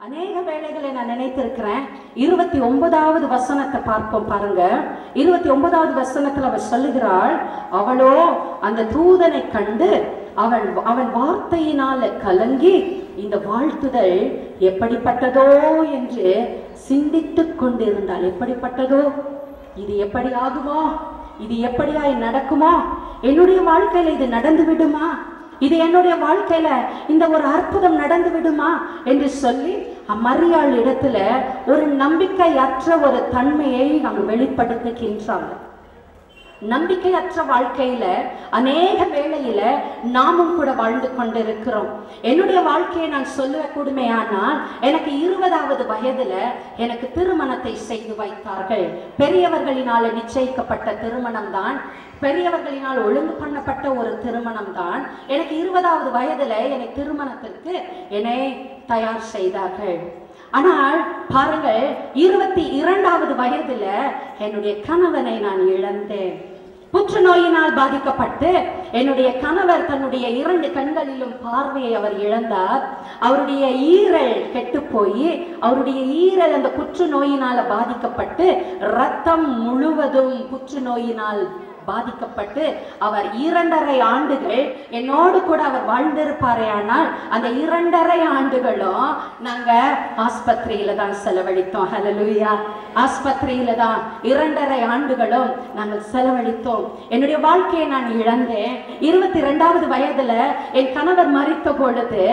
அநேக வேளைகளை நான் நினைத்திருக்கிறேன். 29வது வசனத்தை பார்ப்போம் பாருங்க. 29வது வசனத்துல அவள் சொல்லுகிறாள், அவளோ அந்த தூதனை கண்டு அவன் வார்த்தையினால கலங்கி இந்த வாழ்த்துதல் எப்படிப்பட்டதோ என்று சிந்தித்துக் கொண்டிருந்தாள். எப்படிப்பட்டதோ, இது எப்படி ஆகுமோ, இது எப்படியாய் நடக்குமோ, என்னுடைய வாழ்க்கையில இது நடந்து விடுமா, இது என்னுடைய வாழ்க்கையில இந்த ஒரு அற்புதம் நடந்து விடுமா என்று சொல்லி மரியாள் இடத்துல ஒரு நம்பிக்கையற்ற ஒரு தன்மையை அங்கு வெளிப்படுத்துகின்றாங்க. நம்பிக்கையற்ற வாழ்க்கையில அநேக வேளையில நாமும் கூட வாழ்ந்து கொண்டிருக்கிறோம். என்னுடைய வாழ்க்கையை நான் சொல்லக்கூடுமே, ஆனால் எனக்கு 20வது வயதுல எனக்கு திருமணத்தை செய்து வைத்தார்கள். பெரியவர்களினால நிச்சயிக்கப்பட்ட திருமணம் தான், பெரியவர்களினால் ஒழுங்கு பண்ணப்பட்ட ஒரு திருமணம் தான். எனக்கு 20வது வயதுல எனக்கு திருமணத்திற்கு என்னை தயார் செய்தார்கள். ஆனால் பாருங்கள், 22வது வயதுல என்னுடைய கணவனை நான் இழந்தேன். புற்றுநோயினால் பாதிக்கப்பட்டு என்னுடைய கணவர் தன்னுடைய 2 கண்களிலும் பார்வையை அவர் இழந்தார். அவருடைய ஈரல் கெட்டு போய் அவருடைய ஈரல் அந்த புற்றுநோயினால பாதிக்கப்பட்டு ரத்தம் முழுவதும் புற்றுநோயினால் பாதிக்கப்பட்டு அவர் 2.5 ஆண்டுகள் என்னோடு கூட அவர் வாழ்ந்திருப்பாரே. ஆனால் அந்த 2.5 ஆண்டுகளும் நாங்க ஆஸ்பத்திரியில தான் செலவழித்தோம். ஹல்லேலூயா. ஆஸ்பத்திரியில தான் 2.5 ஆண்டுகளும் நாங்கள் செலவழித்தோம். என்னுடைய வாழ்க்கையை நான் இழந்தேன். 22வது வயதுல என் கணவர் மரித்த பொழுது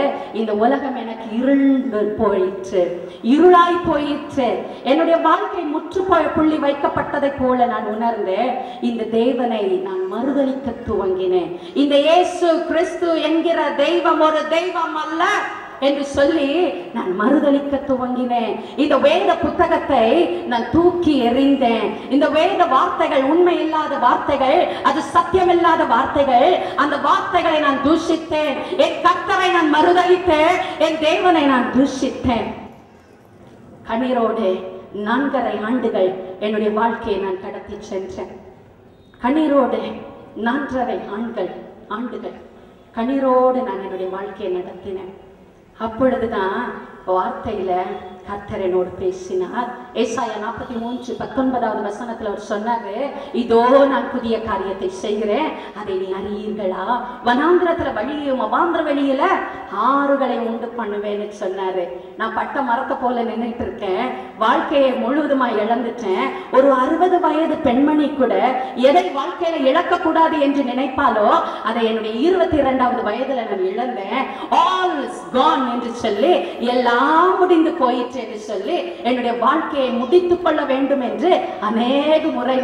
இந்த உலகம் எனக்கு இருண்டு போயிற்று, இருளாய் போயிற்று. என்னுடைய வாழ்க்கை முற்றுப்போய் புள்ளி வைக்கப்பட்டதை போல நான் உணர்ந்தேன். இந்த தேவனை நான் மறுதலிக்க துவங்கினேன். இந்த இயேசு கிறிஸ்து என்கிற தெய்வம் ஒரு தெய்வம் அல்ல என்று சொல்லி நான் மறுதலிக்க துவங்கினேன். இந்த வேத புத்தகத்தை நான் தூக்கி எறிந்தேன். இந்த வேத வார்த்தைகள் உண்மை இல்லாத வார்த்தைகள், அது சத்தியமில்லாத வார்த்தைகள். அந்த வார்த்தைகளை நான் தூஷித்தேன். என் கர்த்தரை நான் மறுதலித்தேன். என் தேவனை நான் தூஷித்தேன். கண்ணீரோடு 4.5 ஆண்டுகள் என்னுடைய வாழ்க்கையை நான் கடத்தி சென்றேன். கண்ணீரோடு 4.5 ஆண்டுகள் கண்ணீரோடு நான் என்னுடைய வாழ்க்கையை நடத்தினேன். அப்பொழுதுதான் வார்த்தையில கர்த்தர் என்னோடு பேசினார். ஏசாயா 43:19வது வசனத்துல அவர் சொன்னாரு, இதோ நான் புதிய காரியத்தை செய்கிறேன், அதை நீ அறியீர்களா? வனாந்திரத்துல வழியையும் அவாந்திர வெளியில ஆறுகளை உண்டு பண்ணுவேன்னு சொன்னாரு. நான் பட்ட மரத்தை போல நின்றுட்டு இருக்கேன். வாழ்க்கையை முழுவதுமா இழந்துட்டேன். ஒரு 60 வயது பெண்மணி கூட எதை வாழ்க்கையில இழக்க கூடாது என்று நினைப்பாலோ அதை என்னுடைய 22வது வயதுல நான் இழந்தேன். ஆல் இஸ் கான் என்று சொல்லி, எல்லாம் முடிந்து போயிற்று என்று சொல்லி என்னுடைய வாழ்க்கையை முடித்துக் கொள்ள வேண்டும் என்று அநேக முறை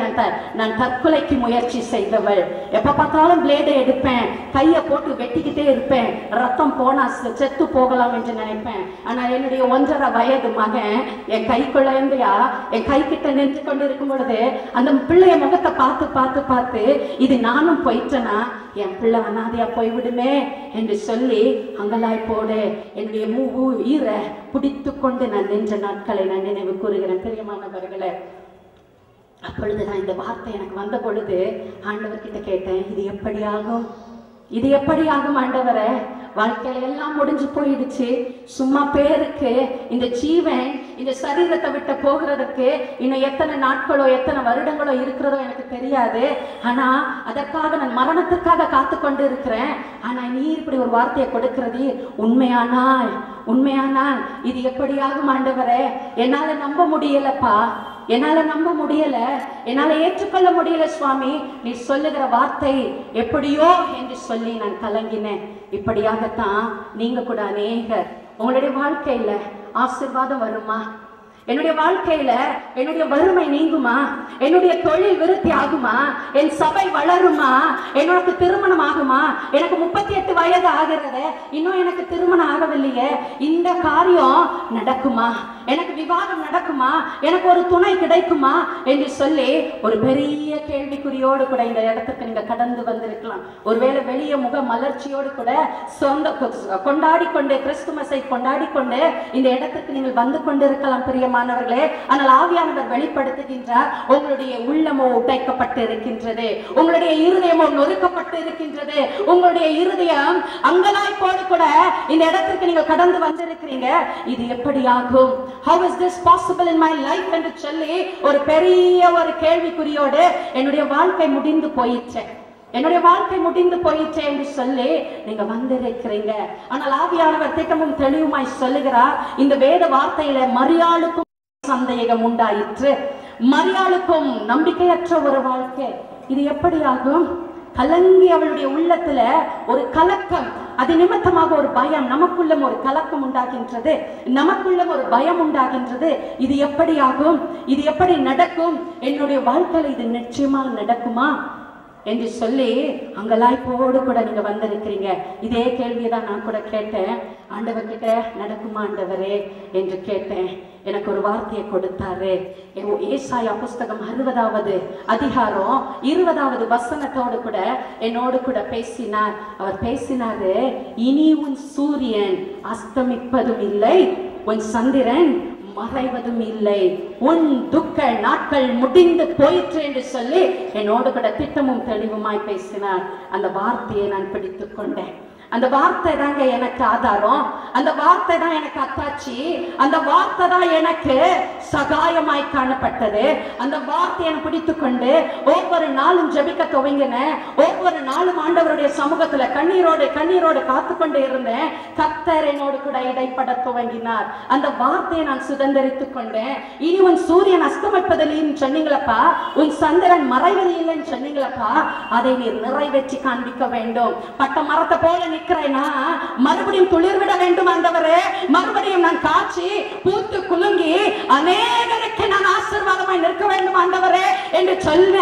நான் தற்கொலைக்கு முயற்சி செய்தவள். எப்ப பார்த்தாலும் பிளேடை எடுப்பேன், கையை போட்டு வெட்டிக்கிட்டே இருப்பேன். ரத்தம் போனா செத்து போகலாம் என்று நினைப்பேன். ஆனா என்னுடைய 1.5 வயது மகன் என் கை குழந்தையா என் கை கிட்ட நின்று கொண்டு இருக்கும் பொழுது அந்த பிள்ளைய முகத்தை பார்த்து பார்த்து பார்த்து இது நானும் போயிட்டேனா, என் பிள்ளை அனாதையா போய்விடுமே என்று சொல்லி அங்கலாய் போடு என்னுடைய ஈரை பிடித்து கொண்டு நான் நின்ற நாட்களை நான் நினைவு கூறுகிறேன். பிரியமானவர்களே, அப்பொழுதுதான் இந்த வார்த்தை எனக்கு வந்த பொழுது ஆண்டவர்கிட்ட கேட்டேன், இது எப்படி ஆகும், இது எப்படி ஆகும் ஆண்டவரே? வாழ்க்கையில எல்லாம் முடிஞ்சு போயிடுச்சு. சும்மா பேருக்கு இந்த ஜீவன் இந்த சரீரத்தை விட்டு போகிறதுக்கு இன்னும் எத்தனை நாட்களோ எத்தனை வருடங்களோ இருக்கிறதோ எனக்கு தெரியாது. ஆனா அதற்காக நான் மரணத்திற்காக காத்து கொண்டு இருக்கிறேன். ஆனா நீ இப்படி ஒரு வார்த்தையை கொடுக்கிறது உண்மையானால் இது எப்படியாகும் ஆண்டவரே? என்னால நம்ப முடியலப்பா, என்னால நம்ப முடியல, என்னால ஏற்றுக்கொள்ள முடியல சுவாமி, நீ சொல்லுகிற வார்த்தை எப்படியோ என்று சொல்லி நான் கலங்கினேன். இப்படியாகத்தான் நீங்க கூட அநேகர் உங்களுடைய வாழ்க்கையில ஆசீர்வாதம் வருமா, என்னுடைய வாழ்க்கையில என்னுடைய வறுமை நீங்குமா, என்னுடைய தொழில் விருத்தி ஆகுமா, என் சபை வளருமா, எனக்கு திருமணம் ஆகுமா, எனக்கு 38 வயது ஆகிறது, இன்னும் எனக்கு திருமணம் ஆகவில்லையே, இந்த காரியம் நடக்குமா, எனக்கு விவாதம் நடக்குமா, எனக்கு ஒரு துணை கிடைக்குமா என்று சொல்லி ஒரு பெரிய கேள்விக்குறியோடு கூட இந்த இடத்துக்கு நீங்க கடந்து வந்திருக்கலாம். ஒருவேளை வெளிய முக மலர்ச்சியோடு கூட கொண்டாடி கொண்டு கிறிஸ்துமஸை கொண்டாடி கொண்டு இந்த இடத்துக்கு நீங்கள் வந்து கொண்டிருக்கலாம். பிரியமா பிரியமானவர்களே. ஆனால் ஆவியானவர் வெளிப்படுத்துகின்றார், உங்களுடைய உள்ளமோ உடைக்கப்பட்டு இருக்கின்றது, உங்களுடைய இருதயமோ நொறுக்கப்பட்டு இருக்கின்றது, உங்களுடைய இருதயம் அங்கலாய்ப்போடு கூட இந்த இடத்திற்கு நீங்கள் கடந்து வந்திருக்கிறீங்க. இது எப்படி ஆகும்? How is this possible in my life என்று சொல்லி ஒரு பெரிய ஒரு கேள்விக்குறியோடு என்னுடைய வாழ்க்கை முடிந்து போயிற்று, என்னுடைய வாழ்க்கை முடிந்து போயிற்று என்று சொல்லி நீங்க வந்திருக்கிறீங்க. ஆனால் ஆவியானவர் திட்டமும் தெளிவுமாய் சொல்லுகிறார், இந்த வேத வார்த்தையில மரியாளுக்கும் சந்தேகம் உண்டாயிற்று, மரியாளுக்கும் நம்பிக்கையற்ற ஒரு வாழ்க்கை. இது எப்படி ஆகும்? கலங்கி அவளுடைய உள்ளத்துல ஒரு கலக்கம், அது நிமித்தமாக ஒரு பயம், நமக்குள்ள ஒரு கலக்கம் உண்டாகின்றது, நமக்குள்ள ஒரு பயம் உண்டாகின்றது. இது எப்படி ஆகும்? இது எப்படி நடக்கும்? என்னுடைய வாழ்க்கையில இது நிச்சயமா நடக்குமா என்று சொல்லி அங்கலாய்ப்போடு கூட நீங்க வந்திருக்கிறீங்க. இதே கேள்வியை தான் நான் கூட கேட்டேன், ஆண்டவர்கிட்ட நடக்குமா ஆண்டவரே என்று கேட்டேன். எனக்கு ஒரு வார்த்தையை கொடுத்தாரு. ஏசாயா புஸ்தகம் 60வது அதிகாரம் 20வது வசனத்தோடு கூட என்னோடு கூட பேசினார். அவர் பேசினாரு, இனி உன் சூரியன் அஸ்தமிப்பதும் இல்லை, உன் சந்திரன் மறைவதும் இல்லை, உன் துக்க நாட்கள் முடிந்து போயிற்று என்று சொல்லி என்னோடு கூட திட்டமும் தெளிவுமாய் பேசினார். அந்த வார்த்தையை நான் பிடித்துக் கொண்டேன். அந்த வார்த்தை தாங்க எனக்கு ஆதாரம், அந்த வார்த்தை தான் எனக்கு அத்தாட்சி, அந்த வார்த்தை தான் எனக்கு சகாயமாய் காணப்பட்டது. அந்த வார்த்தையை பிடித்துக் கொண்டு ஒவ்வொரு நாளும் ஜெபிக்க துவங்கினேன். ஒவ்வொரு நாளும் ஆண்டவருடைய சமூகத்துல கண்ணீரோடு காத்து கொண்டு இருந்தேன். கர்த்தர் என்னோடு கூட இடைப்பட துவங்கினார். அந்த வார்த்தையை நான் சுதந்திரித்துக் கொண்டேன். இனி உன் சூரியன் அஸ்தமிப்பதில்லைன்னு சொன்னீங்களப்பா, உன் சந்திரன் மறைவது இல்லைன்னு சொன்னீங்களப்பா, அதை நீர் நிறைவேற்றி காண்பிக்க வேண்டும். பட்ட மரத்தை போல நிற்கிறேனா, மறுபடியும் துளிர் விட வேண்டும் ஆண்டவரே, மறுபடியும் நான் காய்ச்சி பூத்து குலுங்கி அநேகருக்கு நான் ஆசீர்வாதமாய் நிற்க வேண்டும் ஆண்டவரே என்று சொல்ல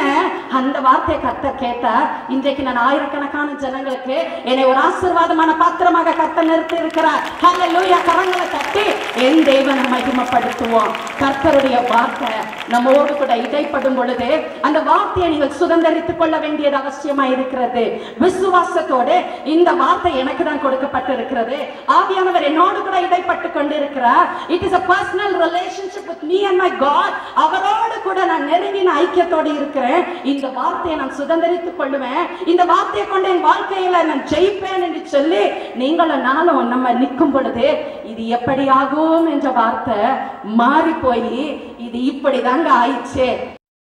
அந்த வார்த்தையை கர்த்தர் கேட்டார். இன்றைக்கு நான் ஆயிரக்கணக்கான ஜனங்களுக்கு என்னை ஒரு ஆசீர்வாதமான பாத்திரமாக கர்த்தர் நிறுத்தி இருக்கிறார். ஹல்லேலூயா! கரங்களை தட்டி என் தேவனை மகிமைப்படுத்துவோம். கர்த்தருடைய வார்த்தை நம்மோடு கூட இடைப்படும் பொழுது அந்த வார்த்தையை நீங்கள் சுதந்திரித்துக் கொள்ள வேண்டியது அவசியமா இருக்கிறது. விசுவாசத்தோடு இந்த வார்த்தை எனக்கு தான் கொடுக்கப்பட்டிருக்கிறது. ஆவியானவர் என்னோடு கூட இடைப்பட்டு கொண்டிருக்கிறார். It is a personal relationship with me and my God. அவரோடு கூட நான் நெருங்கின ஐக்கியத்தோடு இருக்கிறேன். இந்த வார்த்தையை நான் சுதந்திரித்துக் கொள்ளுவேன், இந்த வார்த்தையை கொண்டு என் வாழ்க்கையில நான் ஜெயிப்பேன் என்று சொல்லி நீங்களும் நானும் நம்ம நிற்கும் பொழுது இது எப்படி ஆகும் என்ற வார்த்தை மாறி போய் இது இப்படிதாங்க ஆயிடுச்சு,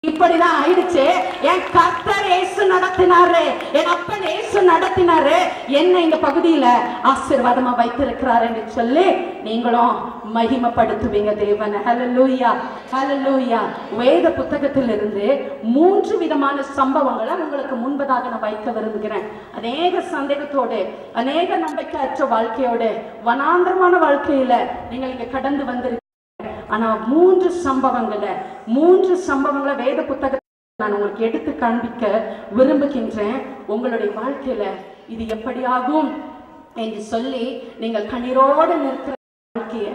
இப்படிதான் ஆயிடுச்சு. என் கர்த்தர் இயேசு நடத்தினாரு, என் அப்பன் இயேசு நடத்தினாரு, என்ன இந்த பகுதியில ஆசீர்வாதமா வைத்திருக்கிறார் என்று சொல்லி நீங்களும் மகிமைப்படுத்துவீங்க தேவனை. ஹல்லேலூயா, ஹல்லேலூயா. வேத புத்தகத்திலிருந்து 3 விதமான சம்பவங்களை உங்களுக்கு முன்பதாக நான் வைக்க விரும்புகிறேன். அநேக சந்தேகத்தோடு, அநேக நம்பிக்கையற்ற வாழ்க்கையோடு, வனாந்தரமான வாழ்க்கையில நீங்கள் இங்க கடந்து வந்திருக்க. ஆனா 3 சம்பவங்களை வேத புத்தகத்தை நான் உங்களுக்கு எடுத்து காண்பிக்க விரும்புகின்றேன். உங்களுடைய வாழ்க்கையில இது எப்படி ஆகும் என்று சொல்லி நீங்கள் கண்ணீரோடு நிற்கிற வாழ்க்கைய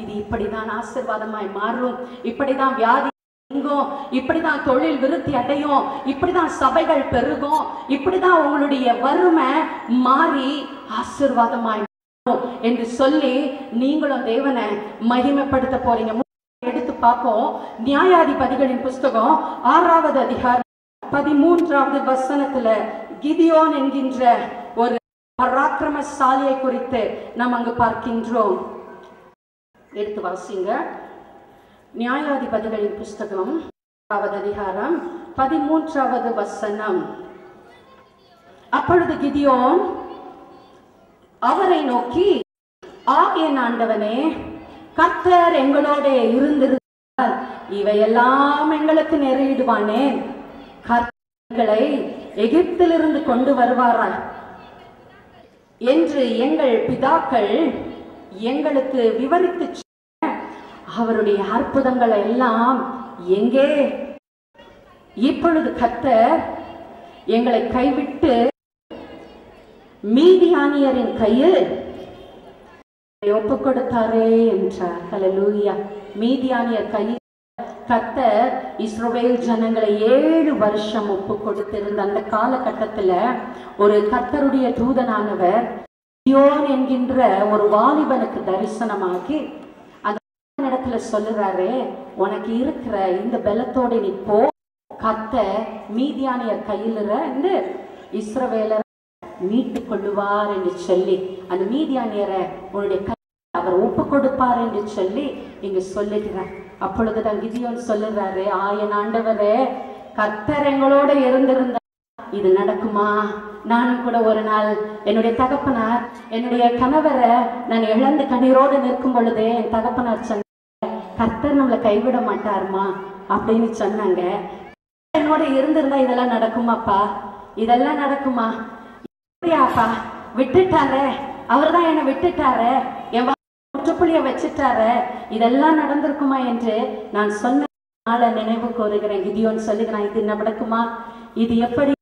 இது இப்படிதான் ஆசீர்வாதமாய் மாறும், இப்படிதான் வியாதி நீங்கும், இப்படிதான் தொழில் விருத்தி அடையும், இப்படிதான் சபைகள் பெருகும், இப்படிதான் உங்களுடைய வறுமை மாறி ஆசீர்வாதமாய் என்று சொல்லி நீங்களும் தேவனை மகிமைப்படுத்த போறீங்க. எடுத்து பார்ப்போம். நியாயாதிபதிகளின் புஸ்தகம் 6வது அதிகாரம் 13வது வசனத்துல கிதியோன் என்கின்ற ஒரு பராக்கிரமசாலியை குறித்து நாம் அங்கு பார்க்கின்றோம். எடுத்து வாசிங்க. நியாயாதிபதிகளின் புஸ்தகம் 6வது அதிகாரம் 13வது வசனம். அப்பொழுது கிதியோன் அவரை நோக்கி, என் ஆண்டவனே, கர்த்தர் எங்களோட இருந்திருந்தால் இவையெல்லாம் எங்களுக்கு நேரிடுவானே, கர்த்தர்களை எகிப்திலிருந்து கொண்டு வருவாரா என்று எங்கள் பிதாக்கள் எங்களுக்கு விவரித்து அவருடைய அற்புதங்களை எல்லாம் எங்கே? இப்பொழுது கர்த்தர் எங்களை கைவிட்டு மீதியானியரின் கையில் ஒப்பு கொடுத்தாரே என்றார். ஹல்லேலூயா. மீதியானியர் கையில் கர்த்தர் இஸ்ரவேல் ஜனங்களை 7 வருஷம் ஒப்பு கொடுத்திருந்த அந்த காலகட்டத்துல ஒரு கர்த்தருடைய தூதனானவர் கிதியோன் என்கின்ற ஒரு வாலிபனுக்கு தரிசனமாகி அந்த இடத்துல சொல்லுறாரு, உனக்கு இருக்கிற இந்த பலத்தோட நீ போ, கர்த்தர் மீதியானியர் கையில் இருந்து இஸ்ரவேலரை மீட்டு கொள்ளுவார் என்று சொல்லி, அந்த மீதியானியரை உன்னுடைய கையில் அவர் ஒப்பு கொடுப்பார் என்று சொல்லி இங்க சொல்லுகிறார். அப்பொழுதுதான் கிதியோன் சொல்லுறாரு, ஆயன் ஆண்டவரே, கர்த்தர் எங்களோட இருந்திருந்தா இது நடக்குமா? நானும் கூட ஒரு நாள் என்னுடைய தகப்பனார், என்னுடைய கணவரை நான் இழந்து கண்ணீரோடு நிற்கும் பொழுதே என் தகப்பனார் சொன்ன, கர்த்தர் நம்மளை கைவிட மாட்டாருமா அப்படின்னு சொன்னாங்க. என்னோட இருந்திருந்தா இதெல்லாம் நடக்குமாப்பா? இதெல்லாம் நடக்குமா? அப்படியாப்பா? விட்டுட்டாரு, அவர் தான் என்னை விட்டுட்டாரு, என் முற்றுப்புள்ளிய வச்சுட்டாரு, இதெல்லாம் நடந்திருக்குமா என்று நான் சொன்ன நாளை நினைவு கூறுகிறேன். கிதியோன் சொல்லுகிறான், இது நடக்குமா? இது எப்படி,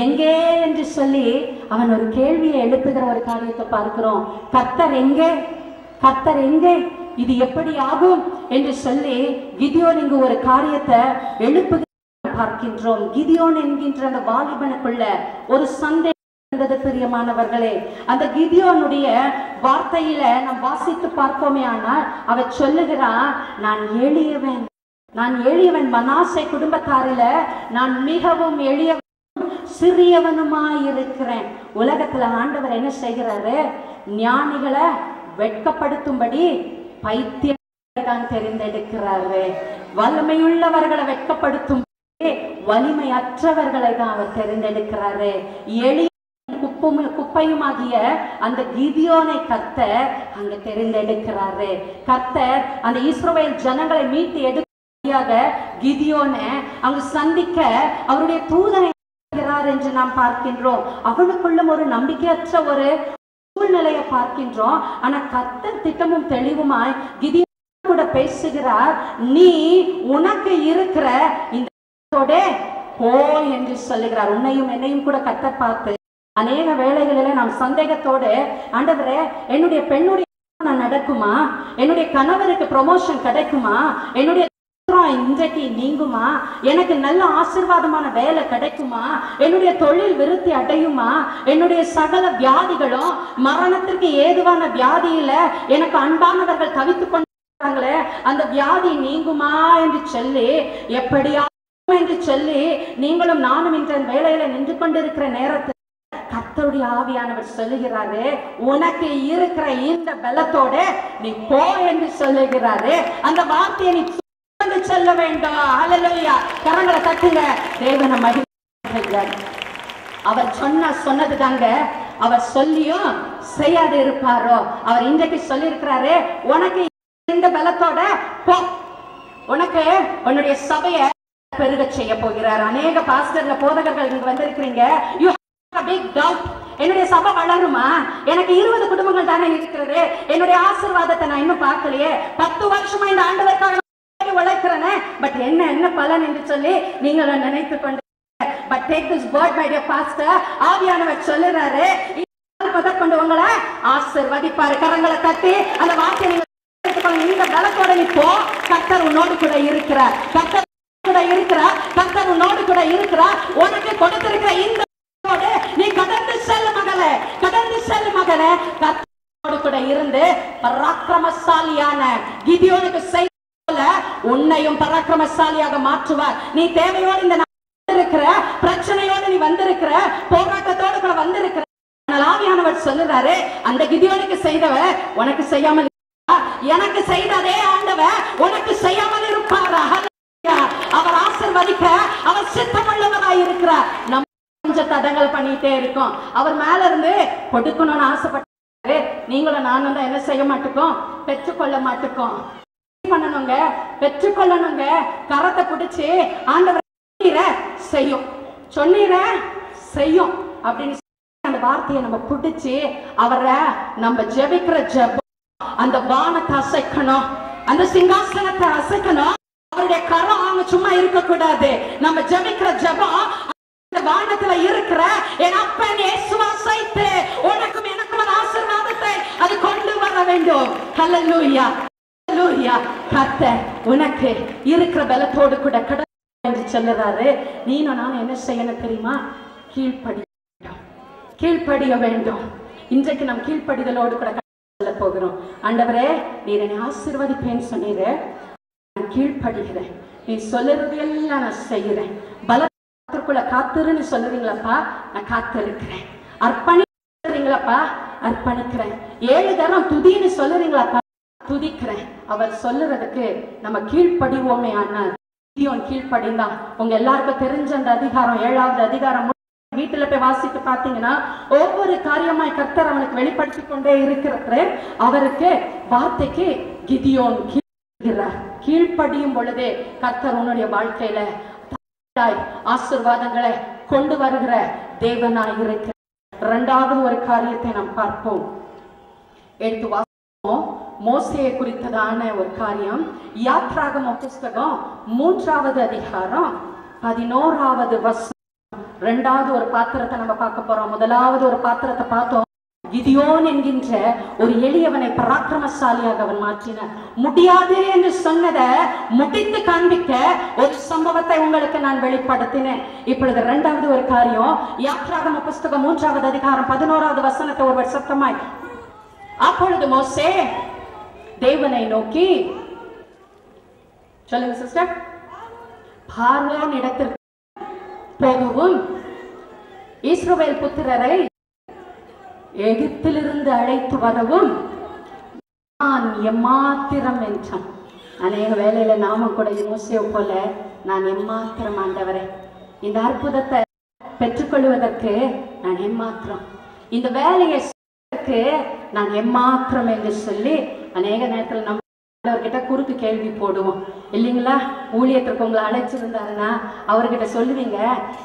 எங்கே என்று சொல்லி அவன் ஒரு கேள்வியை எழுப்புகிற ஒரு காரியத்தை பார்க்கிறோம். கர்த்தர் எங்கே, கர்த்தர் எங்கே, இது எப்படி ஆகும் என்று சொல்லி கிதியோன் இங்கு ஒரு காரியத்தை எழுப்புகிற பார்க்கின்றோம். கிதியோன் என்கின்ற அந்த வாலிபனுக்குள்ள ஒரு சந்தேகம் இருந்தது பிரியமானவர்களே. அந்த கிதியோனுடைய வார்த்தையில நாம் வாசித்து பார்ப்போமே ஆனால் அவர் சொல்லுகிறான், நான் எளியவன், நான் எளியவன், மனாசே குடும்பத்தாரில நான் மிகவும் எளியவன், சிறியவனுமாயிருக்கிறேன். உலகத்துல ஆண்டவர் என்ன செய்கிறாரு? ஞானிகளை வெட்கப்படுத்தும்படி பைத்தியம் தான் தெரிந்தெடுக்கிறாரு. வலிமையுள்ளவர்களை வெட்கப்படுத்தும் வலிமையற்றவர்களை தான் அவர் தெரிந்தெடுக்கிறாரு. எளிய குப்பையுமாகிய அந்த கிதியோனை கர்த்தர் அங்க தெரிந்தெடுக்கிறாரு. கர்த்தர் அந்த இஸ்ரவேல் ஜனங்களை மீட்டு எடுக்க கிதியோனை அங்கு சந்திக்க அவருடைய தூதனை என்று நாம் பார்க்கின்றோம். அவனுக்குள்ளும் ஒரு நம்பிக்கையற்ற ஒரு சூழ்நிலையை பார்க்கின்றோம். ஆனா கர்த்தர் திட்டமும் தெளிவுமாய் கிதியோன் கூட பேசுகிறார். நீ உனக்கு இருக்கிற இந்த போ என்று சொல்லுகிறார். உன்னையும் என்னையும் கூட கர்த்தர் பார்த்து அநேக வேளைகளில நாம் சந்தேகத்தோடு, ஆண்டவரே, என்னுடைய பெண்ணுடைய நடக்குமா, என்னுடைய கணவருக்கு ப்ரமோஷன் கிடைக்குமா, என்னுடைய இன்றைக்கு நீங்குமா, எனக்கு நல்ல ஆசீர்வாதமான வேலை கிடைக்குமா, என்னுடைய தொழில் விருத்தி அடையுமா, என்னுடைய சகல வியாதிகளும் மரணத்திற்கு ஏதுவான வியாதியில எனக்கு அன்பானவர்கள் தவித்துக் கொண்டாங்களே அந்த வியாதி நீங்குமா என்று சொல்லி, எப்படியா என்று சொல்லி நீங்களும் நானும் இன்ற வேலையில நின்று கொண்டிருக்கிற நேரத்தில் கர்த்தருடைய ஆவியானவர் சொல்லுகிறாரு, உனக்கு இருக்கிற இந்த பலத்தோட நீ போ என்று சொல்லுகிறாரு. அந்த வார்த்தையை நீ சொல்ல வேண்டும். ஹல்லேலூயா. கரங்களை தட்டுங்க. தேவனை மகிமைப்படுத்துகிறார். அவர் சொன்னது தாங்க அவர் சொல்லியும் செய்யாது இருப்பாரோ. அவர் இன்றைக்கு சொல்லி இருக்கிறாரு, உனக்கு இந்த பலத்தோட போ, உனக்கு உன்னுடைய சபையை பெருக செய்ய போகிறார். அநேக பாஸ்டர்ல போதகர்கள் இங்க வந்திருக்கிறீங்க. You have a big doubt. என்னுடைய சபை வளருமா? எனக்கு 20 குடும்பங்கள் தானே இருக்கிறது, என்னுடைய ஆசீர்வாதத்தை நான் இன்னும் பார்க்கலையே, 10 வருஷமா இந்த ஆண்டவருக்காக உழைக்கிறேன், பட் என்ன பலன் என்று சொல்லி நீங்கள் நினைத்து கொண்டு, but take this word my dear pastor, ஆவியானவர் சொல்லுறாரு, கொண்டு உங்களை ஆசீர்வதிப்பாரு. கரங்களை தட்டி அந்த வார்த்தையை நீங்க இந்த பலத்தோட நீ போ, கர்த்தர் உன்னோடு கூட இருக்கிறார், கர்த்தர் கூட இருக்கிறார், கர்த்தர் உன்னோடு கூட இருக்கிறார். உனக்கு கொடுத்திருக்கிற இந்த நீ கடந்து செல்ல மகளே, கடந்து செல்ல மகளே, கர்த்தரோடு கூட இருந்து பராக்கிரமசாலியான கிதியோனுக்கு செய்த உன்னையும் பராக்கிரமசாலியாக மாற்றுவார். நீ தேவையோடு இந்த இருக்கிற பிரச்சனையோடு நீ வந்திருக்கிற, போராட்டத்தோடு கூட வந்திருக்கிற, ஆவியானவர் சொல்லுறாரு, அந்த கிதியோனுக்கு செய்தவர் உனக்கு செய்யாமல், எனக்கு செய்த அதே ஆண்டவர் உனக்கு செய்யாமல் இருப்பாரா? அவர் ஆசீர்வதிக்க அவர் சித்தமுள்ளவராய் இருக்கிறார். நம்ம கொஞ்சம் தடங்கள் பண்ணிட்டே இருக்கோம். அவர் மேல இருந்து கொடுக்கணும்னு ஆசைப்பட்டாரு. நீங்களும் நானும் தான் என்ன செய்ய மாட்டோம், பெற்றுக்கொள்ள மாட்டோம். பண்ணணுங்க, பெற்றுக்கொள்ளணுங்க. கரத்தை பிடிச்சு ஆண்டவர் செய்யும், சொன்னீர செய்யும் அப்படின்னு அந்த வார்த்தையை நம்ம பிடிச்சு அவரை நம்ம ஜெபிக்கிற ஜெபம், அந்த வானத்தை அசைக்கணும், அந்த சிங்காசனத்தை அசைக்கணும். அவருடைய கரம் அவங்க சும்மா இருக்க கூடாது. நம்ம ஜெபிக்கிற ஜெபம் வானத்துல இருக்கிற என் அப்பன் இயேசுவை அசைத்து உனக்கும் எனக்கும் ஆசீர்வாதத்தை அது கொண்டு வர வேண்டும். ஹல்லேலூயா. கர்த்தர் உனக்கு இருக்கிற பலத்தோடு கூட கடந்து என்று சொல்லுறாரு. நீனும் நான் என்ன செய்யணும் தெரியுமா? கீழ்ப்படிய வேண்டும். இன்றைக்கு நம் கீழ்ப்படிதலோடு கூட சொல்ல போகிறோம். ஆண்டவரே, நீர் என்னை ஆசீர்வதிப்பேன்னு சொன்னீரு. நான் கீழ்ப்படுகிறேன். நீ சொல்லுறது எல்லாம் நான் செய்யறேன். பலத்துக்குள்ள காத்துருன்னு சொல்லுறீங்களப்பா, நான் காத்திருக்கிறேன். அர்ப்பணிக்கிறீங்களப்பா, அர்ப்பணிக்கிறேன். 7 தரம் துதின்னு சொல்லுறீங்களாப்பா, துதிக்கிறேன். அவர் சொல்லுறதுக்கு நம்ம கீழ்ப்படிவோமே. அண்ணா கீழ்ப்படிந்தான். உங்க எல்லாருக்கும் தெரிஞ்ச அந்த அதிகாரம், 7வது அதிகாரம் வீட்டுல போய் வாசித்து பாத்தீங்கன்னா ஒவ்வொரு காரியமாய் கர்த்தர் அவனுக்கு வெளிப்படுத்தி கொண்டே இருக்கிறது. அவருக்கு வார்த்தைக்கு கிதியோன் கீழ்ப்படியும் பொழுதே கர்த்தர் உன்னுடைய வாழ்க்கையில ஆசீர்வாதங்களை கொண்டு வருகிற தேவனாய் இருக்கிற. 2வது ஒரு காரியத்தை நாம் பார்ப்போம். எடுத்து வாசிப்போம். மோசேயை குறித்ததான ஒரு காரியம். யாத்ராகம புஸ்தகம் 3வது அதிகாரம் 11வது வசனம். 2வது ஒரு பாத்திரத்தை நம்ம பார்க்க போறோம். 1வது ஒரு பாத்திரத்தை பார்த்தோம். கிதியோன் என்கின்ற ஒரு எளியவனை பராக்கிரமசாலியாக அவன் மாற்றினார். முடியாது என்று சொன்னதை முடித்து காண்பிக்க ஒரு சம்பவத்தை உங்களுக்கு நான் வெளிப்படுத்தினேன். இப்பொழுது 2வது ஒரு காரியம். யாத்ராகம புஸ்தகம் 3வது அதிகாரம் 11வது வசனத்தை ஒருவர் சத்தமாய், அப்பொழுது மோசே தேவனை நோக்கி, சொல்லுங்க சிஸ்டர், பார்வோன் இடத்திற்கு போகவும் இஸ்ரவேல் புத்திரரை எகிப்திலிருந்து அழைத்து வரவும் நான் எம்மாத்திரம் என்றான். அநேக வேளையில நாம கூட மோசேயை போல நான் எம்மாத்திரம் ஆண்டவரே, இந்த அற்புதத்தை பெற்றுக்கொள்வதற்கு நான் எம்மாத்திரம், இந்த வேலையை நான் எம்மாத்திரம் என்று சொல்லி அநேக நேரத்தில் நம்ம அவர்கிட்ட குறுக்கு கேள்வி போடுவோம் இல்லைங்களா? ஊழியத்திற்கு உங்களை அழைச்சிருந்தாருன்னா அவர்கிட்ட சொல்லுவீங்க,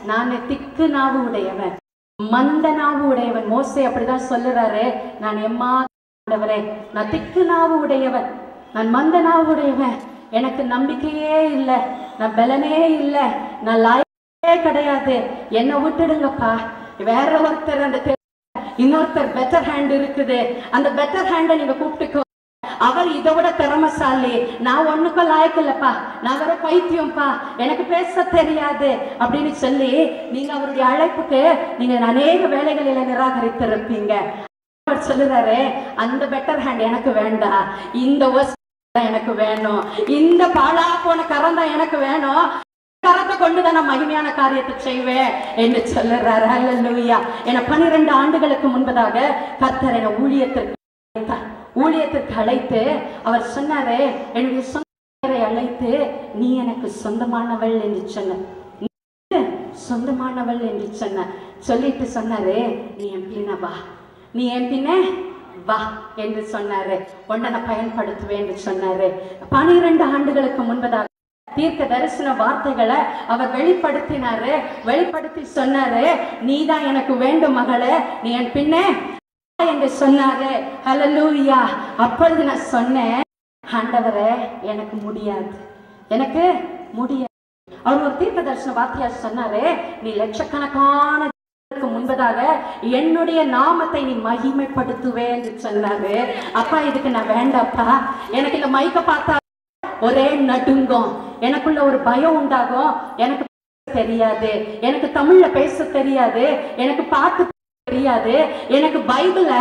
நான் திக்கு நாவு உடையவன், மந்த நாவு உடையவன். மோசே அப்படிதான் சொல்லுறாரு, நான் எம்மாண்டவரே, நான் திக்கு நாவு உடையவன், நான் மந்த நாவு உடையவன், எனக்கு நம்பிக்கையே இல்லை, நான் பலனே இல்லை, நான் லாயே கிடையாது, என்னை விட்டுடுங்கப்பா. வேற ஒருத்தர், அந்த இன்னொருத்தர் பெட்டர் ஹேண்ட் இருக்குது, அந்த பெட்டர் ஹேண்டை நீங்க கூப்பிட்டுக்கோ, அவர் இதை விட திறமைசாலி, நான் ஒண்ணுக்கும் லாயக்கில்லப்பா, நான் வேற பைத்தியம்ப்பா, எனக்கு பேச தெரியாது அப்படின்னு சொல்லி நீங்க அவருடைய அழைப்புக்கு நீங்க அநேக வேலைகளில நிராகரித்திருப்பீங்க. அவர் சொல்லுறாரு, அந்த பெட்டர் ஹேண்ட் எனக்கு வேண்டாம், இந்த எனக்கு வேணும், இந்த பாழா போன கரம் தான் எனக்கு வேணும், கரத்தை கொண்டுதான் நான் மகிமையான காரியத்தை செய்வேன் என்று சொல்லுறாரு. ஹல்லேலூயா. என 12 ஆண்டுகளுக்கு முன்பதாக கர்த்தர் என ஊழியத்திற்கு அழைத்து அவர் சொன்னாரு, என்னுடைய சொந்தரை அழைத்து நீ எனக்கு சொந்தமானவள் என்று சொன்ன, சொந்தமானவள் என்று சொன்ன சொல்லிட்டு சொன்னாரு, நீ என் பின்ன வா, நீ என் பின்ன வா என்று சொன்னாரு. உடனே பயன்படுத்துவேன் என்று சொன்னாரு. 12 ஆண்டுகளுக்கு முன்பதாக தீர்க்க தரிசன வார்த்தைகளை அவர் வெளிப்படுத்தினாரு. வெளிப்படுத்தி சொன்னாரு, நீதான் எனக்கு வேண்டும் மகளே, நீ என் பின்னே என்று சொன்னாரு. ஹல்லேலூயா. அப்பொழுது நான் சொன்னேன், ஆண்டவரே எனக்கு முடியாது, எனக்கு முடியாது. அவர் ஒரு தீர்க்க தரிசன வார்த்தையா சொன்னாரு, நீ லட்சக்கணக்கான முன்பதாக என்னுடைய நாமத்தை நீ மகிமைப்படுத்துவே என்று சொன்னாரு. அப்பா இதுக்கு நான் வேண்டாப்பா, எனக்கு இந்த மைக்க பார்த்தா ஒரே நடுங்கும், எனக்குள்ள ஒரு பயம் உண்டாகும், எனக்கு தெரியாது, எனக்கு தமிழ்ல பேச தெரியாது, எனக்கு பாட்டு தெரியாது, எனக்கு பைபிள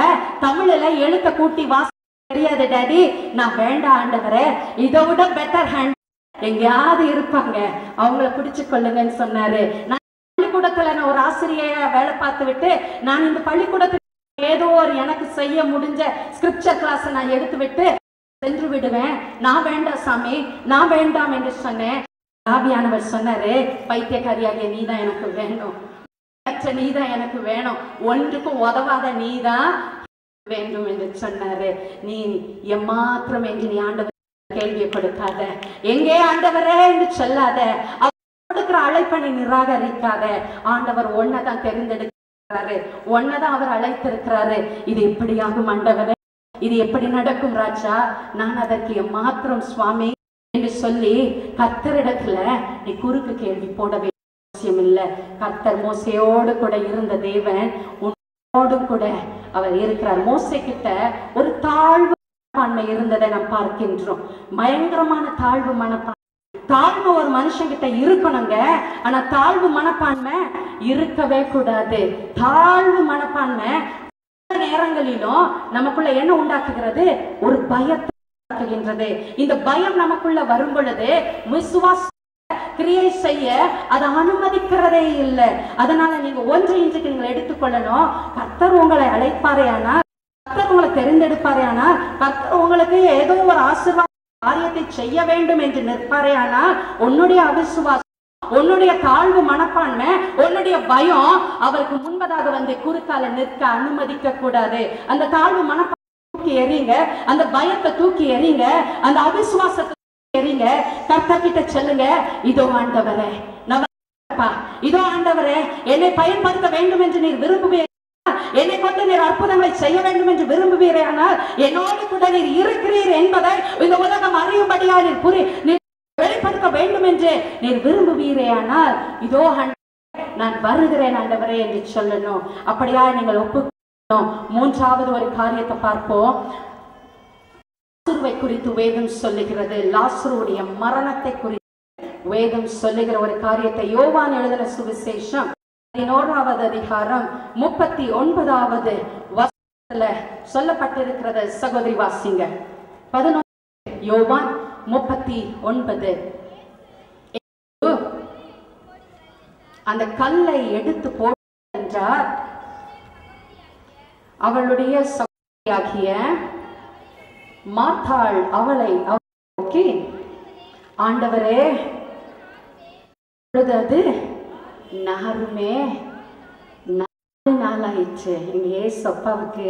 தமிழ்ல எழுத்த கூட்டி வாச தெரியாது டாடி, நான் வேண்டாம் ஆண்டவரே, இதை விட பெட்டர் ஹேண்ட் எங்கேயாவது இருப்பாங்க, அவங்கள பிடிச்சு கொள்ளுங்கன்னு சொன்னாரு. நான் பள்ளிக்கூடத்துல நான் ஒரு ஆசிரியையா வேலை பார்த்து விட்டு நான் இந்த பள்ளிக்கூடத்துல ஏதோ ஒரு எனக்கு செய்ய முடிஞ்ச ஸ்கிரிப்சர் கிளாஸ் நான் எடுத்து விட்டு சென்று விடுவேன். நான் வேண்டாம் சாமி, நான் வேண்டாம் என்று சொன்னேன். ஆவியானவர் சொன்னாரு, பைத்தியக்காரியாகிய நீதான் எனக்கு வேணும், நீதான் எனக்கு வேணும், ஒன்றுக்கும் உதவாத நீதான் வேண்டும் என்று சொன்னாரு. நீ எம்மாத்திரம் என்று நீ ஆண்டவர் கேள்வியை கொடுக்காத, எங்கே ஆண்டவரே என்று சொல்லாத, கொடுக்கிற அழைப்பை நீ நிராகரிக்காத. ஆண்டவர் ஒன்னதான் தெரிந்தெடுக்கிறாரு, ஒன்னதான் அவர் அழைத்திருக்கிறாரு. இது எப்படியாகும் ஆண்டவரே, இது எப்படி நடக்கும் ராஜா, நான் அதற்கு எம்மாத்திரம் சுவாமி என்று சொல்லி கர்த்தரிடத்துல நீ குறுக்கு கேள்வி போடவே அவசியம் இல்லை. கர்த்தர் மோசையோடு கூட இருந்த தேவன் உன்னோடு கூட அவர் இருக்கிறார். மோசே கிட்ட ஒரு தாழ்வு மனப்பான்மை இருந்ததை நாம் பார்க்கின்றோம். பயங்கரமான தாழ்வு மனப்பான்மை. தாழ்வு ஒரு மனுஷன் கிட்ட இருக்கணுங்க, ஆனா தாழ்வு மனப்பான்மை இருக்கவே கூடாது. தாழ்வு மனப்பான்மை நேரங்களிலும் நமக்குள்ள என்ன உண்டாக்குகிறது? ஒரு பயத்தை உண்டாக்குகின்றது. இந்த பயம் நமக்குள்ள வரும் பொழுது விசுவாச கிரியை செய்ய அதை அனுமதிக்கிறதே இல்லை. அதனால நீங்க ஒன்று இன்றைக்கு நீங்கள் எடுத்துக்கொள்ளணும். கர்த்தர் உங்களை அழைப்பாரே ஆனால், கர்த்தர் உங்களை தெரிந்தெடுப்பாரே ஆனால், கர்த்தர் உங்களுக்கு ஏதோ ஒரு ஆசீர்வாத காரியத்தை செய்ய வேண்டும் என்று நிற்பாரே ஆனால், உன்னுடைய அவிசுவாசம், உன்னுடைய தாழ்வு மனப்பான்மை, உன்னுடைய பயம் அவருக்கு முன்பதாக வந்து குறுக்கால நிற்க அனுமதிக்க கூடாது. அந்த தாழ்வு மனப்பான்மை தூக்கி எறிங்க, அந்த பயத்தை தூக்கி எறிங்க, அந்த அவிசுவாசத்தை எறிங்க. கர்த்தர் கிட்ட சொல்லுங்க, இதோ ஆண்டவரே, இதோ ஆண்டவரே, என்னை பயன்படுத்த வேண்டும் என்று நீர் விரும்புவீர், என்னை கொண்டு நீர் அற்புதங்களை செய்ய வேண்டும் என்று விரும்புவீரே ஆனால், என்னோடு கூட நீர் இருக்கிறீர் என்பதை இந்த உலகம் அறியும்படியா நீர் வெளிப்படுத்த வேண்டும் என்று நீர் விரும்புவீரே ஆனால், இதோ நான் வருகிறேன் ஆண்டவரே என்று சொல்லணும். அப்படியா நீங்கள் ஒப்புக்கொள்ளணும். மூன்றாவது ஒரு காரியத்தை பார்ப்போம். லாசருவை குறித்து வேதம் சொல்லுகிறது. லாசருடைய மரணத்தை குறித்து வேதம் சொல்லுகிற ஒரு காரியத்தை யோவான் எழுதின சுவிசேஷம் 11வது அதிகாரம் 39வது வசனத்துல சொல்லப்பட்டிருக்கிறது. சகோதரி வாசிங்க. 11 யோவான் 39. அந்த கல்லை எடுத்து போட்டார். அவளுடைய சகோதரியாகிய மார்த்தாள் அவளை நோக்கி, ஆண்டவரே, அது நாருமே 4 நாளாயிடுச்சு. எங்க ஏசு அப்பாவுக்கு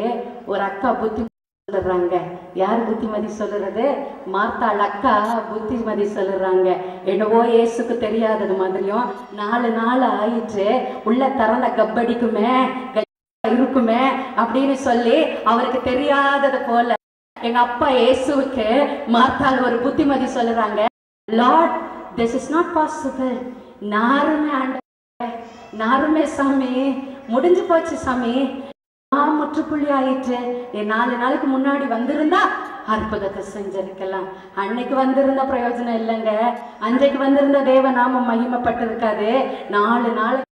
ஒரு அக்கா புத்தி சொல்லுறாங்க. யார் புத்திமதி சொல்லுறது? மார்த்தாள் அக்கா புத்திமதி சொல்லுறாங்க. என்னவோ ஏசுக்கு தெரியாதது மாதிரியும் 4 நாள் ஆயிடுச்சு, உள்ள திறந்த கப்படிக்குமே இருக்குமே அப்படின்னு சொல்லி அவருக்கு தெரியாதது போல எங்க அப்பா இயேசுவுக்கு மார்த்தாள் ஒரு புத்திமதி சொல்லுறாங்க. Lord, this is not possible. நாருமே ஆண்டவரே, நாருமே சாமி, முடிஞ்சு போச்சு சாமி, முற்றுப்புள்ளி ஆயிற்று. 4 நாளைக்கு முன்னாடி வந்திருந்தா அற்புதத்தை செஞ்சிருக்கலாம். அன்னைக்கு வந்திருந்த பிரயோஜனம் இல்லைங்க. அன்றைக்கு வந்திருந்த தேவ நாமம் மகிமைப்பட்டிருக்காது. 4 நாளைக்கு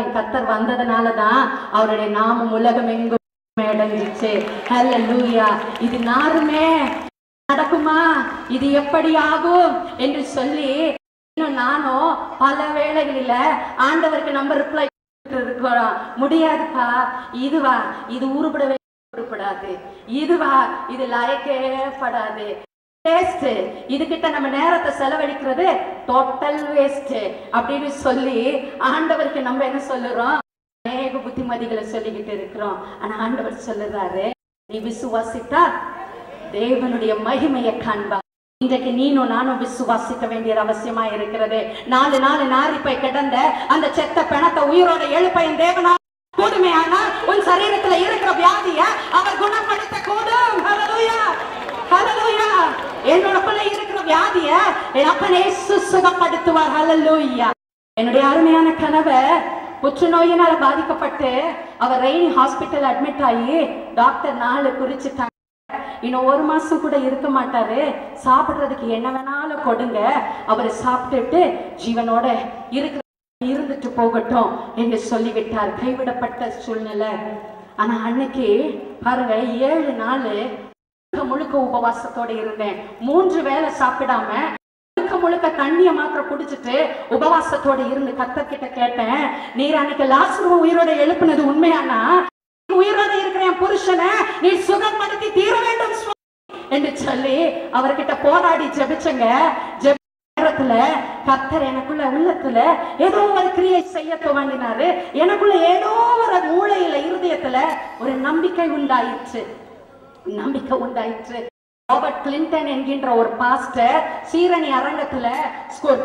என் கர்த்தர் வந்ததுனாலதான் அவருடைய நாமம் உலகம் எங்கும் அடைஞ்சிச்சு. ஹல்லேலூயா. இது நாருமே நடக்குமா, இது எப்படி ஆகும் என்று சொல்லி நானும் பல வேளைகளில ஆண்டவருக்கு நம்ம ரிப்ளை முடியாதுப்பா, இதுவா, இது உருப்படாது, இதுவா, இது லாயக்கே படாது, வேஸ்ட், இதுகிட்ட நம்ம நேரத்தை செலவழிக்கிறது டோட்டல் வேஸ்ட் அப்படின்னு சொல்லி ஆண்டவருக்கு நம்ம என்ன சொல்லுறோம்? அநேக புத்திமதிகளை சொல்லிக்கிட்டு இருக்கிறோம். ஆனா ஆண்டவர் சொல்லுறாரு, நீ விசுவாசித்தா தேவனுடைய மகிமையை காண்பா. இன்றைக்கு நீனும் நானும் விசுவாசிக்க வேண்டியது அவசியமா இருக்கிறது. 4 நாள் நாரி போய் கிடந்த அந்த செத்த பிணத்தை உயிரோட எழுப்ப என் தேவனா கூடுமே. ஆனால் உன் சரீரத்துல இருக்கிற வியாதிய அவர் குணப்படுத்த கூடும். ஹல்லேலூயா, ஹல்லேலூயா. என்னோட இருக்கிற வியாதிய என் அப்பனே சுகப்படுத்துவார். ஹல்லேலூயா. என்னுடைய அருமையான கணவர் புற்றுநோயினால பாதிக்கப்பட்டு அவர் ரெய்னி ஹாஸ்பிட்டல் அட்மிட் ஆகி டாக்டர் 4 குறிச்சுட்டாங்க. இன்னும் 1 மாசம் கூட இருக்க மாட்டாரு, சாப்பிடுறதுக்கு என்ன வேணாலும் கொடுங்க, அவர் சாப்பிட்டுட்டு ஜீவனோட இருந்துட்டு போகட்டும் என்று சொல்லிவிட்டார். கைவிடப்பட்ட சூழ்நிலை. ஆனா அன்னைக்கு பாருங்க, 7 நாள் முழுக்க உபவாசத்தோட இருந்தேன். 3 வேளை சாப்பிடாம முழுக்க தண்ணிய மாத்திரம் குடிச்சிட்டு உபவாசத்தோட இருந்து கர்த்தர்கிட்ட கேட்டேன், நீர் அன்னைக்கு லாசருவை உயிரோட எழுப்புனது உண்மையானா? உயிரோட இருக்கிற என் புருஷனை நீ சுகப்படுத்தி தீர வேண்டும் என்று சொல்லி அவர்கிட்ட போராடி ஜெபிச்சங்க. நேரத்துல கர்த்தர் எனக்குள்ள உள்ளத்துல ஏதோ ஒரு கிரியை செய்ய துவங்கினாரு. எனக்குள்ள ஏதோ ஒரு மூளையில இருதயத்துல ஒரு நம்பிக்கை உண்டாயிற்று. ராபர்ட் கிளின்டன் என்கின்ற ஒரு பாஸ்டர் சீரணி அரங்கத்துல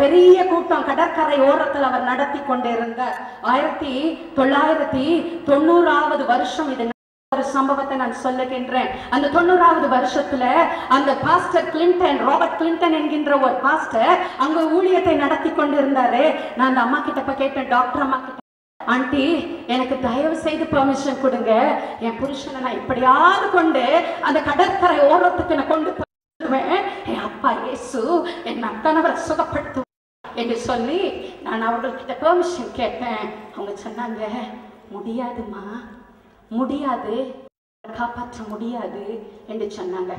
பெரிய கூட்டம் கடற்கரை ஓரத்தில் அவர் நடத்தி கொண்டிருந்தார். 1990வது வருஷம் இது ஒரு சம்பவத்தை நான் சொல்லுகின்றேன். அந்த 90வது வருஷத்துல அந்த பாஸ்டர் கிளின்டன், ராபர்ட் கிளின்டன் என்கின்ற ஒரு பாஸ்டர் அங்க ஊழியத்தை நடத்தி கொண்டிருந்தாரு. நான் அந்த அம்மா கிட்ட போய் கேட்டேன், டாக்டர் அம்மா கிட்ட, ஆண்டி எனக்கு தயவு செய்து பெர்மிஷன் கொடுங்க, என் புருஷனை நான் இப்படியாவது கொண்டு அந்த கடற்கரை ஓரத்துக்கு நான் கொண்டு போவேன், என் அப்பா இயேசு என் கணவரை சுகப்படுத்துவேன் என்று சொல்லி நான் அவர்கள்கிட்ட பெர்மிஷன் கேட்டேன். அவங்க சொன்னாங்க, முடியாதுமா, முடியாது, காப்பாற்ற முடியாது என்று சொன்னாங்க.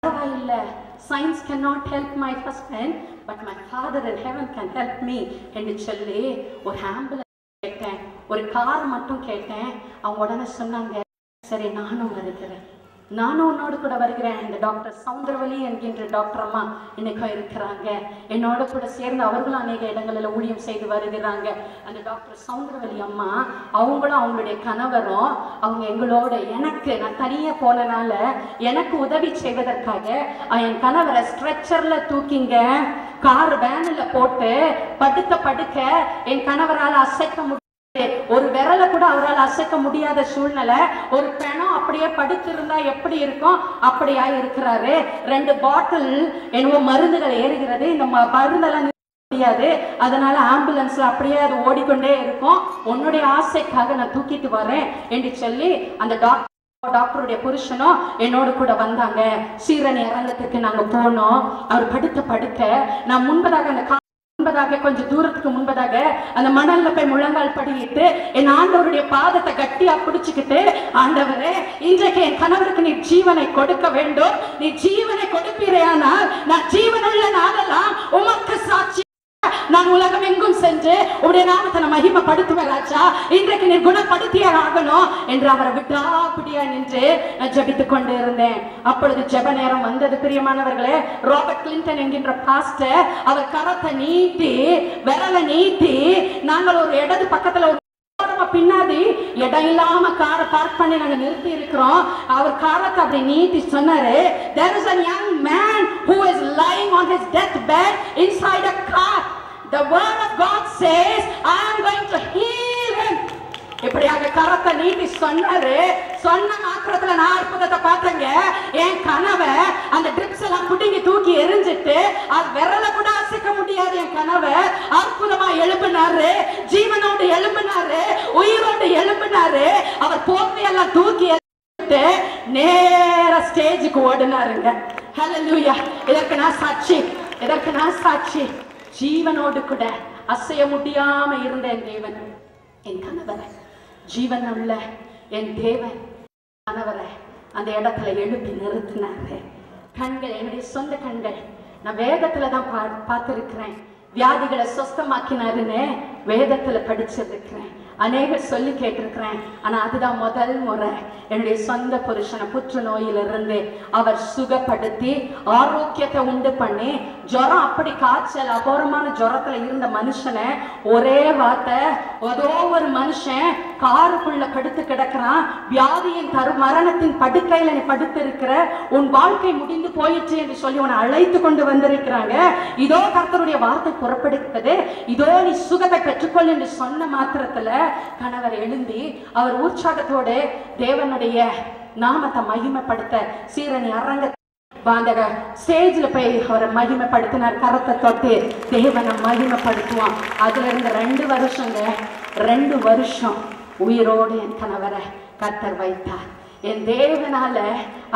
பரவாயில்லை, science cannot help my husband, but my father in heaven can help me என்று சொல்லி ஒரு ஆம்புலன்ஸ் கேட்டேன், ஒரு கார் மட்டும் கேட்டேன். அவங்க உடனே சொன்னாங்க, சரி நானும் வருகிறேன், நானும் உன்னோடு கூட வருகிறேன். இந்த டாக்டர் சவுந்தரவலி என்கின்ற டாக்டர் அம்மா இன்னைக்கும் இருக்கிறாங்க, என்னோட கூட சேர்ந்து அவர்களும் அநேக இடங்களில் ஊழியம் செய்து வருகிறாங்க. அந்த டாக்டர் சவுந்தரவலி அம்மா அவங்களும் அவங்களுடைய கணவரும் அவங்க எங்களோட, எனக்கு நான் தனியாக போனனால எனக்கு உதவி செய்வதற்காக என் கணவரை ஸ்ட்ரெச்சர்ல தூக்கிங்க, கார் வேனில் போட்டு படுக்க என் கணவரால் அசைக்க முடியும், ஒரு விரலை கூட அவரால் அசைக்க முடியாத சூழ்நிலை, ஒரு பெணம் அப்படியே படுத்திருந்தா எப்படி இருக்கும் அப்படியா இருக்கிறாரு. 2 பாட்டில் என்னவோ மருந்துகள் ஏறுகிறது, இந்த மருந்தெல்லாம் முடியாது, அதனால ஆம்புலன்ஸ்ல அப்படியே அது ஓடிக்கொண்டே இருக்கும், உன்னுடைய ஆசைக்காக நான் தூக்கிட்டு வரேன் என்று சொல்லி அந்த டாக்டருடைய புருஷனும் என்னோடு கூட வந்தாங்க. சீரணி அரங்கத்துக்கு நாங்க போனோம். அவர் படுக்க நான் முன்பதாக கொஞ்சம் தூரத்துக்கு முன்பதாக அந்த மணல்ல போய் முழங்கால் படியிட்டு என் ஆண்டவருடைய பாதத்தை கட்டியா பிடிச்சுக்கிட்டு, ஆண்டவரே இன்றைக்கு என் கணவருக்கு நீ ஜீவனை கொடுக்க வேண்டும், நீ ஜீவனை கொடுப்பீரையானால் நான் ஜீவனுள்ள நாளெல்லாம் உமக்கு சாட்சி, நான் உலகம் எங்கும் சென்று உடைய நாமத்தை நான் மகிமைப்படுத்துவேன் ராஜா, இன்றைக்கு நீ குணப்படுத்தியே ஆகணும் என்று அவரை விடாப்பிடியா நின்று நான் ஜெபித்துக் கொண்டு இருந்தேன். அப்பொழுது ஜெப நேரம் வந்தது. பிரியமானவர்களே, ராபர்ட் கிளின்டன் என்கின்ற பாஸ்டர் அவர் கரத்தை நீட்டி விரலை நீட்டி, நாங்கள் ஒரு இடது பக்கத்துல பின்னாடி இடம் இல்லாம காரை பார்க் பண்ணி நாங்க நிறுத்தி இருக்கிறோம். அவர் காரத்தை அப்படி நீட்டி சொன்னாரு, there is a young man who is lying on his deathbed inside a car. The word of God says I am going to heal him. இப்படியாக கரத்தை நீட்டி சொன்னாரு. சொன்ன மாத்திரத்துல நான் அற்புதத்தை பார்த்தேங்க. என் கணவர் அந்த ட்ரிப்ஸ் எல்லாம் குடிங்கி தூக்கி எரிஞ்சிட்டு அது விரல கூட அசைக்க முடியாது. என் கணவர் அற்புதமா எழும்பினாரு, ஜீவனோடு எழும்பினாரு, உயிரோடு எழும்பினாரு. அவர் போர்வையெல்லாம் தூக்கி எறிஞ்சிட்டு நேர ஸ்டேஜுக்கு ஓடினாருங்க. ஹல்லேலூயா. இதற்கு நான் சாட்சி. ஜீவனோடு கூட அசைய முடியாம இருந்த என் தேவன், என் கணவரை, ஜீவன் உள்ள என் தேவன் கணவரை அந்த இடத்துல எழுப்பி நிறுத்தினாரு. கண்கள், என்னுடைய சொந்த கண்கள், நான் வேதத்துல தான் பார்த்திருக்கிறேன். வியாதிகளை சொஸ்தமாக்கினாருன்னு வேதத்துல படிச்சிருக்கிறேன், அநேகர் சொல்லி கேட்டிருக்கிறேன். ஆனா அதுதான் முதல் முறை என்னுடைய சொந்த புருஷனை புற்றுநோயிலிருந்து அவர் சுகப்படுத்தி ஆரோக்கியத்தை உண்டு பண்ணி, ஜுரம் அப்படி காய்ச்சல் அகோரமான ஜுரத்துல இருந்த மனுஷனை ஒரே வார்த்தை, ஏதோ ஒரு மனுஷன் காருக்குள்ள படுத்து கிடக்கிறான், வியாதியின் மரணத்தின் படுக்கையில நீ படுத்து இருக்கிற, உன் வாழ்க்கை முடிந்து போயிற்று என்று சொல்லி உன்னை அழைத்து கொண்டு வந்திருக்கிறாங்க. இதோ கர்த்தருடைய வார்த்தை புறப்படுகிறது, இதோ நீ சுகத்தை பெற்றுக்கொள் என்று சொன்ன மாத்திரத்துல கணவர் எழுந்தி அவர் உற்சாகத்தோடு தேவனுடைய நாமத்தை மகிமைப்படுத்த சீரணி அரங்க ஸ்டேஜ்ல போய் அவரை மகிமைப்படுத்தினார். கரத்தை தொட்டு தேவனை மகிமைப்படுத்துவான். அதுல இருந்து 2 வருஷம் உயிரோடு என் கணவரை கர்த்தர் வைத்தார். என் தேவனால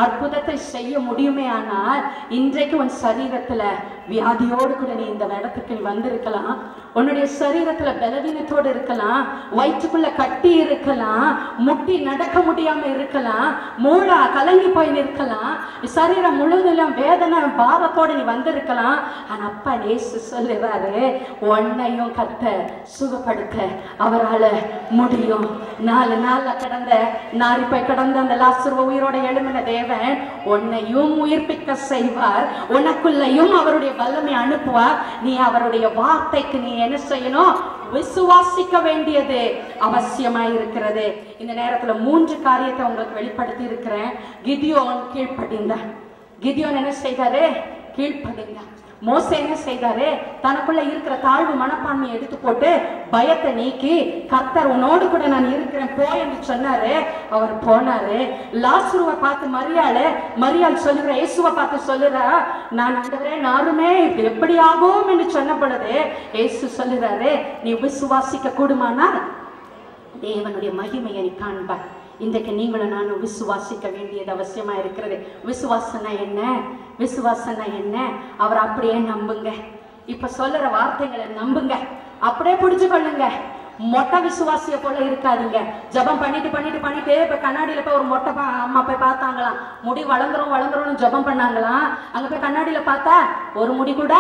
அற்புதத்தை செய்ய முடியுமே. ஆனால் இன்றைக்கு உன் சரீரத்துல வியாதியோடு கூட நீ இந்த இடத்துக்கு வந்திருக்கலாம், உன்னுடைய சரீரத்துல பலவீனத்தோடு இருக்கலாம், வயிற்றுக்குள்ள கட்டி இருக்கலாம், முட்டி நடக்க முடியாம இருக்கலாம், மூளை கலங்கி போய் நிற்கலாம், சரீரம் முழுவதும் வேதனை பாரத்தோடு நீ வந்திருக்கலாம். ஆனா அப்பா இயேசு சொல்லுறாரு, உன்னையும் கர்த்தர் சுகப்படுத்த அவரால் முடியும். 4 நாள்ல கடந்த நாரிப்பை கடந்த அந்த லாசரு உயிரோட எழும்பின தேவன் உன்னையும் உயிர்ப்பிக்க செய்வார், உனக்குள்ளையும் அவருடைய வல்லமை அனுப்புவார். நீ அவருடைய வார்த்தைக்கு நீ என்ன செய்யணும்? விசுவாசிக்க வேண்டியது அவசியமாய் இருக்கிறது. இந்த நேரத்துல 3 காரியத்தை உங்களுக்கு வெளிப்படுத்தி இருக்கிறேன். கிதியோன் கீழ்ப்படிந்தான். கிதியோன் என்ன செய்தாரு? கீழ்ப்படிந்தான். மோசே என்ன செய்தாரு? தனக்குள்ள இருக்கிற தாழ்வு மனப்பான்மையை எடுத்து போட்டு பயத்தை நீக்கி, கர்த்தர் உன்னோடு கூட நான் இருக்கிறேன் போ என்று சொன்னாரு. அவர் போனாரு. லாசருவை பார்த்து மரியாள் சொல்லுற, இயேசுவை பார்த்து சொல்லுறா, நான் ஆண்டவரே நானுமே இப்படி எப்படி ஆகும் என்று சொன்ன பொழுது இயேசு சொல்லுறாரு, நீ விசுவாசிக்க கூடுமானால் தேவனுடைய மகிமையை நீ காண்பாய். இன்றைக்கு நீங்களும் நானும் விசுவாசிக்க வேண்டியது அவசியமா இருக்கிறது. விசுவாசனா என்ன? அவர் அப்படியே நம்புங்க. இப்ப சொல்லுற வார்த்தைகளை நம்புங்க, அப்படியே புடிச்சு கொள்ளுங்க. மொட்டை விசுவாசிய போல இருக்காதீங்க. ஜபம் பண்ணிட்டு பண்ணிட்டு பண்ணிட்டு இப்ப கண்ணாடியில போய் ஒரு மொட்டை அம்மா போய் பார்த்தாங்களாம், முடி வளர்ந்துரும் ஜபம் பண்ணாங்களாம். அங்க போய் கண்ணாடியில பார்த்தா ஒரு முடி கூட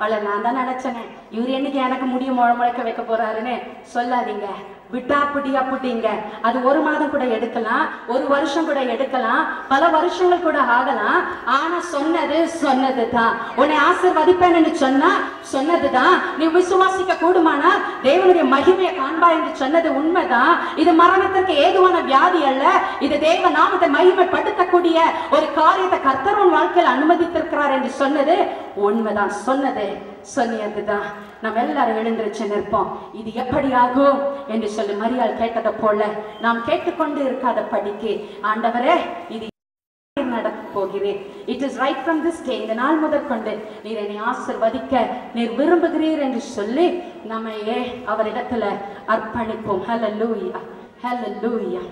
நான் தான் நினைச்சேன் இவர் என்னைக்கு எனக்கு முடிய முளைக்க வைக்க போறாருன்னு சொல்லாதீங்க. விட்டாப்புடியா புட்டிங்க. அது ஒரு மாதம் கூட எடுக்கலாம், ஒரு வருஷம் கூட எடுக்கலாம், பல வருஷங்கள் கூட ஆகலாம். ஆனா சொன்னதுதான். உன்னை ஆசீர்வதிப்பேன்னு சொன்னா சொன்னதுதான். நீ விசுவாசிக்க கூடுமானா தேவனுடைய மகிமையை காண்பா என்று சொன்னது உண்மைதான். இது மரணத்திற்கு ஏதுவான வியாதி அல்ல. இது தேவ நாமத்தை மகிமைப்படுத்தக்கூடிய ஒரு காரியத்தை கர்த்தர் உன் வாழ்க்கையில் அனுமதித்திருக்கிறார் என்று சொன்னது உண்மைதான். சொன்னதுதான். நம்ம எல்லாரும் எழுந்திருச்சு நிற்போம். இது எப்படி ஆகும் என்று சொல்லி மரியாள் கேட்டதை போல நாம் கேட்டுக்கொண்டு இருக்காத படிக்கு ஆண்டவரே இது நடக்க போகிறேன். It is right from this day, இந்த நாள் முதற்கொண்டு நீர் என்னை ஆசீர்வதிக்க நீர் விரும்புகிறீர் என்று சொல்லி நம்மையே அவரிடத்துல அர்ப்பணிப்போம். ஹல்லேலூயா, ஹல்லேலூயா.